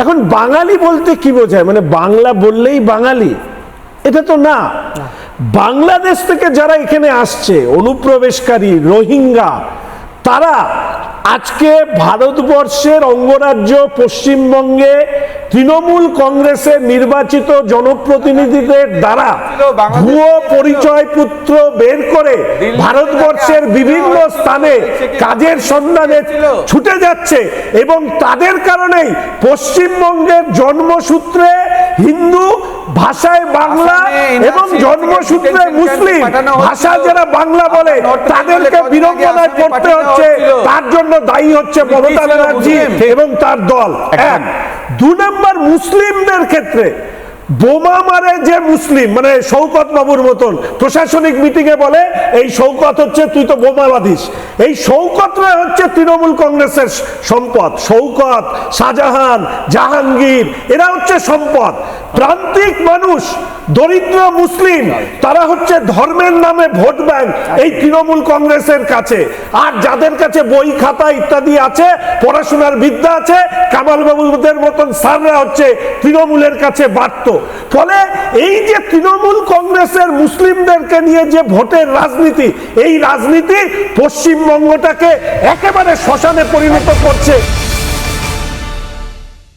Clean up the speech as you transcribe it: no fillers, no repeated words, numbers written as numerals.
এখন বাঙালি বলতে কি বোঝায়, মানে বাংলা বললেই বাঙালি, এটা তো না। বাংলাদেশ থেকে যারা এখানে আসছে অনুপ্রবেশকারী রোহিঙ্গা, তারা আজকে ভারতবর্ষের অঙ্গরাজ্য পশ্চিমবঙ্গে তৃণমূল কংগ্রেসের নির্বাচিত জনপ্রতিনিধিদের দ্বারা ভুয়ো পরিচয়পত্র বের করে ভারতবর্ষের বিভিন্ন স্থানে কাজের সন্ধানে ছুটে যাচ্ছে, এবং তাদের কারণেই পশ্চিমবঙ্গের জন্মসূত্রে হিন্দু, ভাষায় বাংলা এবং জন্মসূত্রে মুসলিম, ভাষা যারা বাংলা বলে তাদেরকে বিড়ম্বনায় পড়তে হচ্ছে। তার জন্য দায়ী হচ্ছে মমতা ব্যানার্জি এবং তার দল। এক, ২ নম্বর, মুসলিমদের ক্ষেত্রে বোমা মারে যে মুসলিম, মানে শওকত বাবুর মতন প্রশাসনিক মিটিং এ বলে এই শওকত হচ্ছে, তুই তো বোমা বাঁধিস। এই শওকতরা হচ্ছে তৃণমূল কংগ্রেসের সম্পদ। শওকত, শাহজাহান, জাহাঙ্গীর এরা হচ্ছে সম্পদ। প্রান্তিক মানুষ, দরিদ্র মুসলিম, তারা হচ্ছে ধর্মের নামে ভোট ব্যাংক এই তৃণমূল কংগ্রেসের কাছে। আর যাদের কাছে বই খাতা ইত্যাদি আছে, পড়াশোনার বিদ্যা আছে, কামাল বাবুদের মতন স্যাররা হচ্ছে তৃণমূলের কাছে বাড়ত। ফলে এই যে তৃণমূল কংগ্রেসের মুসলিমদেরকে নিয়ে যে ভোটের রাজনীতি, এই রাজনীতি পশ্চিমবঙ্গটাকে একেবারে শ্মশানে পরিণত করছে।